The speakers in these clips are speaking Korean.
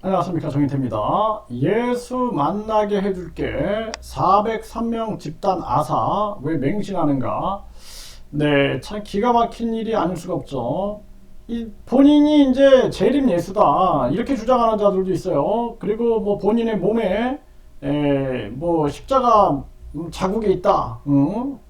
안녕하십니까, 정인태입니다. 예수 만나게 해줄게 403명 집단 아사 왜 맹신하는가. 네, 참 기가 막힌 일이 아닐 수가 없죠. 이 본인이 이제 재림 예수다 이렇게 주장하는 자들도 있어요. 그리고 뭐 본인의 몸에 뭐 십자가 자국이 있다.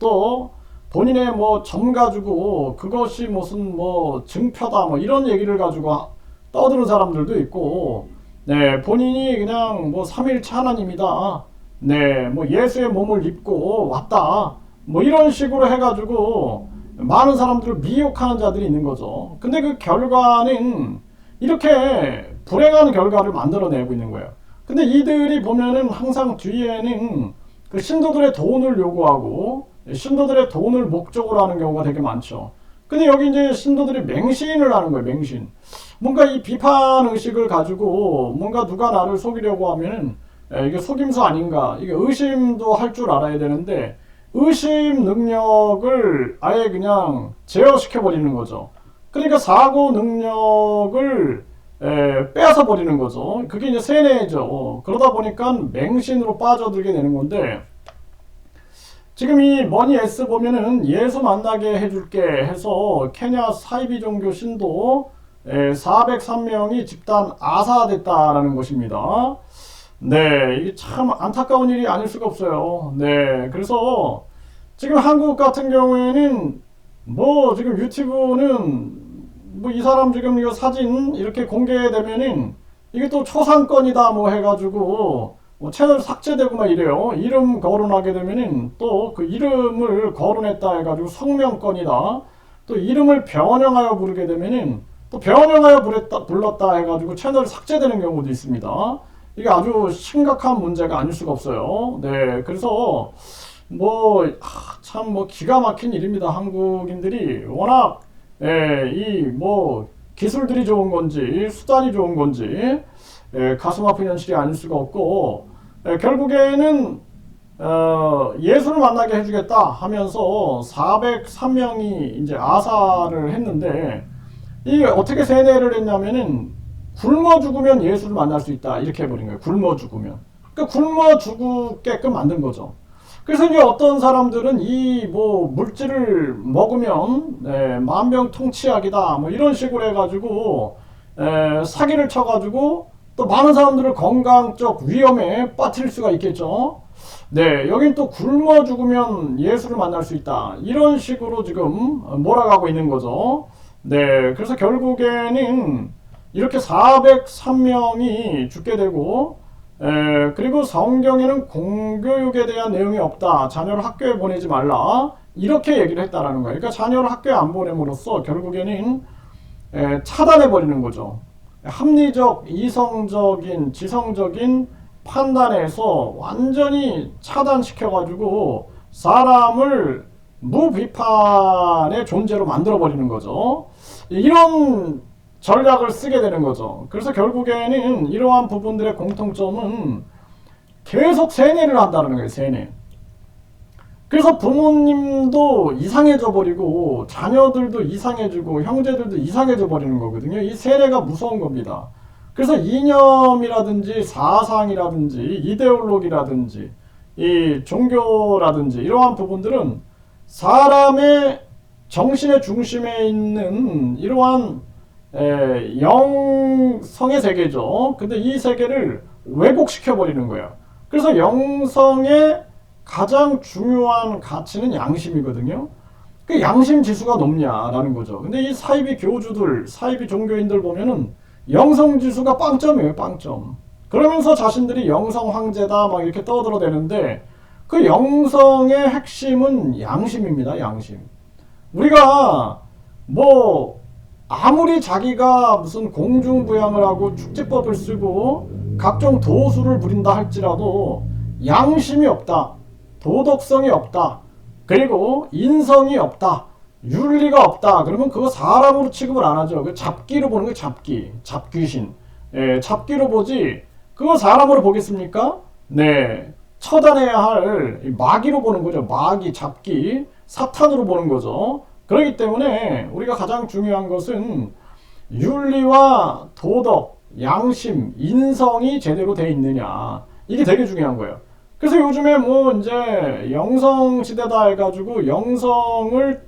또 본인의 뭐 점 가지고 그것이 무슨 뭐 증표다 뭐 이런 얘기를 가지고 떠드는 사람들도 있고, 네, 본인이 그냥 뭐 삼일체 하나님이다. 네, 뭐 예수의 몸을 입고 왔다. 뭐 이런 식으로 해가지고 많은 사람들을 미혹하는 자들이 있는 거죠. 근데 그 결과는 이렇게 불행한 결과를 만들어내고 있는 거예요. 근데 이들이 보면은 항상 뒤에는 그 신도들의 돈을 요구하고 신도들의 돈을 목적으로 하는 경우가 되게 많죠. 근데 여기 이제 신도들이 맹신을 하는 거예요, 맹신. 뭔가 이 비판 의식을 가지고 뭔가 누가 나를 속이려고 하면은 이게 속임수 아닌가, 이게 의심도 할 줄 알아야 되는데 의심 능력을 아예 그냥 제어시켜 버리는 거죠. 그러니까 사고 능력을 빼앗아 버리는 거죠. 그게 이제 세뇌죠. 그러다 보니까 맹신으로 빠져들게 되는 건데, 지금 이 머니 S 보면은 예수 만나게 해줄게 해서 케냐 사이비 종교 신도 403명이 집단 아사됐다라는 것입니다. 네, 이게 참 안타까운 일이 아닐 수가 없어요. 네, 그래서 지금 한국 같은 경우에는 뭐 지금 유튜브는 뭐 이 사람 지금 이거 사진 이렇게 공개되면은 이게 또 초상권이다 뭐 해가지고 뭐 채널 삭제되고 막 이래요. 이름 거론하게 되면은 또 그 이름을 거론했다 해가지고 성명권이다. 또 이름을 변형하여 부르게 되면은 또 변형하여 불렀다 해가지고 채널 삭제되는 경우도 있습니다. 이게 아주 심각한 문제가 아닐 수가 없어요. 네, 그래서 뭐 참 뭐 기가 막힌 일입니다. 한국인들이 워낙 이 뭐 기술들이 좋은 건지 수단이 좋은 건지 가슴 아픈 현실이 아닐 수가 없고, 결국에는 예수를 만나게 해주겠다 하면서 403명이 이제 아사를 했는데, 이게 어떻게 세뇌를 했냐면은 굶어 죽으면 예수를 만날 수 있다 이렇게 해버린 거예요. 굶어 죽으면. 그러니까 굶어 죽게끔 만든 거죠. 그래서 이제 어떤 사람들은 이 뭐 물질을 먹으면 만병통치약이다 뭐 이런 식으로 해가지고 사기를 쳐가지고 또 많은 사람들을 건강적 위험에 빠뜨릴 수가 있겠죠. 네, 여긴 또 굶어 죽으면 예수를 만날 수 있다 이런 식으로 지금 몰아가고 있는 거죠. 네, 그래서 결국에는 이렇게 403명이 죽게 되고, 그리고 성경에는 공교육에 대한 내용이 없다. 자녀를 학교에 보내지 말라. 이렇게 얘기를 했다라는 거예요. 그러니까 자녀를 학교에 안 보냄으로써 결국에는 차단해 버리는 거죠. 합리적, 이성적인, 지성적인 판단에서 완전히 차단시켜 가지고 사람을 무비판의 존재로 만들어 버리는 거죠. 이런 전략을 쓰게 되는 거죠. 그래서 결국에는 이러한 부분들의 공통점은 계속 세뇌를 한다는 거예요. 세뇌. 그래서 부모님도 이상해져 버리고 자녀들도 이상해지고 형제들도 이상해져 버리는 거거든요. 이 세뇌가 무서운 겁니다. 그래서 이념이라든지 사상이라든지 이데올로기라든지 이 종교라든지 이러한 부분들은 사람의 정신의 중심에 있는 이러한 영성의 세계죠. 근데 이 세계를 왜곡시켜 버리는 거예요. 그래서 영성의 가장 중요한 가치는 양심이거든요. 그 양심 지수가 높냐라는 거죠. 근데 이 사이비 교주들, 사이비 종교인들 보면은 영성 지수가 빵점이에요, 빵점. 그러면서 자신들이 영성 황제다 막 이렇게 떠들어대는데 그 영성의 핵심은 양심입니다, 양심. 우리가 뭐 아무리 자기가 무슨 공중부양을 하고 축제법을 쓰고 각종 도수를 부린다 할지라도 양심이 없다, 도덕성이 없다, 그리고 인성이 없다, 윤리가 없다, 그러면 그거 사람으로 취급을 안 하죠. 그 잡기로 보는 거예요. 잡기, 잡귀신. 잡기로 보지 그거 사람으로 보겠습니까? 네, 처단해야 할 마귀로 보는 거죠. 마귀, 잡기, 사탄으로 보는 거죠. 그렇기 때문에 우리가 가장 중요한 것은 윤리와 도덕, 양심, 인성이 제대로 돼 있느냐. 이게 되게 중요한 거예요. 그래서 요즘에 뭐 이제 영성 시대다 해가지고 영성을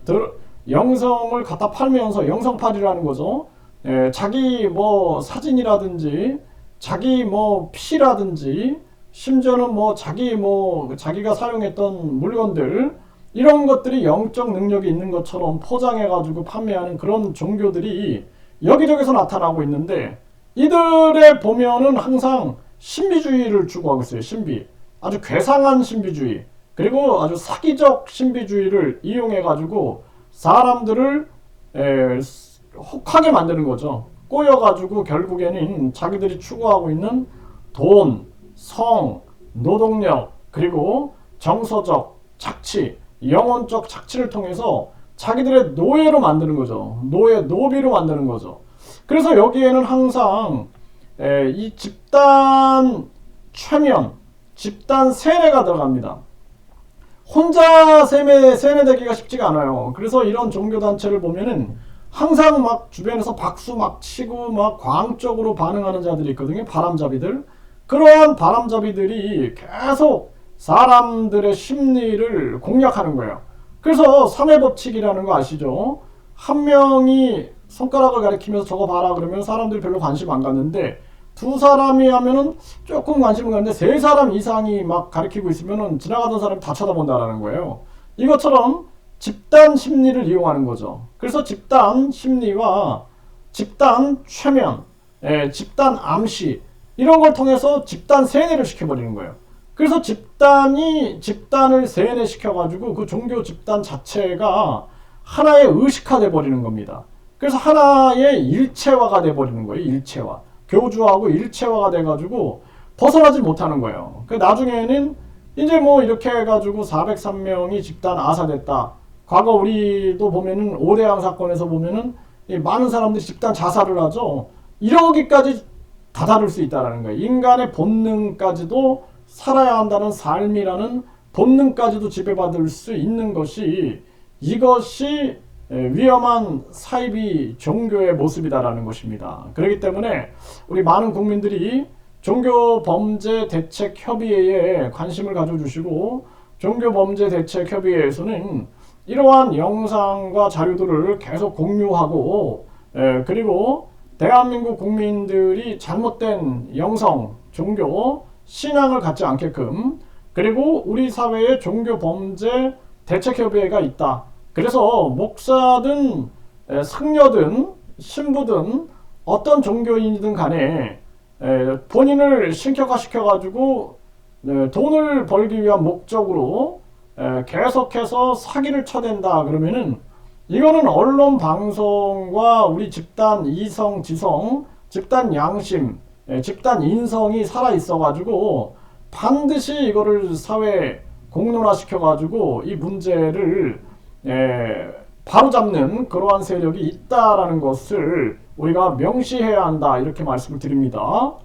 갖다 팔면서 영성팔이라는 거죠. 예, 자기 뭐 사진이라든지 자기 뭐 피라든지 심지어는 뭐 자기가 사용했던 물건들 이런 것들이 영적 능력이 있는 것처럼 포장해가지고 판매하는 그런 종교들이 여기저기서 나타나고 있는데 이들에 보면은 항상 신비주의를 추구하고 있어요. 신비. 아주 괴상한 신비주의. 그리고 아주 사기적 신비주의를 이용해가지고 사람들을 혹하게 만드는 거죠. 꼬여가지고 결국에는 자기들이 추구하고 있는 돈, 성, 노동력, 그리고 정서적 착취, 영혼적 착취를 통해서 자기들의 노예로 만드는 거죠. 노비로 만드는 거죠. 그래서 여기에는 항상 이 집단 최면, 집단 세뇌가 들어갑니다. 혼자 세뇌되기가 쉽지가 않아요. 그래서 이런 종교단체를 보면은 항상 막 주변에서 박수 막 치고 막 광적으로 반응하는 자들이 있거든요. 바람잡이들. 그러한 바람잡이들이 계속 사람들의 심리를 공략하는 거예요. 그래서 3회 법칙이라는 거 아시죠? 한 명이 손가락을 가리키면서 저거 봐라 그러면 사람들이 별로 관심 안 갖는데 두 사람이 하면은 조금 관심을 갖는데 세 사람 이상이 막 가리키고 있으면은 지나가던 사람이 다 쳐다본다라는 거예요. 이것처럼 집단 심리를 이용하는 거죠. 그래서 집단 심리와 집단 최면, 집단 암시 이런 걸 통해서 집단 세뇌를 시켜버리는 거예요. 그래서 집단을 세뇌시켜가지고 그 종교 집단 자체가 하나의 의식화돼 버리는 겁니다. 그래서 하나의 일체화가 돼 버리는 거예요. 일체화. 교주하고 일체화가 돼가지고 벗어나지 못하는 거예요. 그 나중에는 이제 뭐 이렇게 해가지고 403명이 집단 아사됐다. 과거 우리도 보면은 오대양 사건에서 보면은 많은 사람들이 집단 자살을 하죠. 이러기까지 다다를 수 있다는 거예요. 인간의 본능까지도 살아야 한다는 삶이라는 본능까지도 지배받을 수 있는 것이 이것이 위험한 사이비 종교의 모습이다라는 것입니다. 그렇기 때문에 우리 많은 국민들이 종교범죄대책협의회에 관심을 가져주시고 종교범죄대책협의회에서는 이러한 영상과 자료들을 계속 공유하고 그리고 대한민국 국민들이 잘못된 영성, 종교, 신앙을 갖지 않게끔 그리고 우리 사회에 종교범죄대책협의회가 있다. 그래서 목사든 상녀든 신부든 어떤 종교인이든 간에 본인을 신격화시켜가지고 돈을 벌기 위한 목적으로 계속해서 사기를 쳐댄다 그러면은 이거는 언론 방송과 우리 집단 이성 지성 집단 양심 집단 인성이 살아있어가지고 반드시 이거를 사회 공론화시켜가지고 이 문제를 바로잡는 그러한 세력이 있다라는 것을 우리가 명시해야 한다 이렇게 말씀을 드립니다.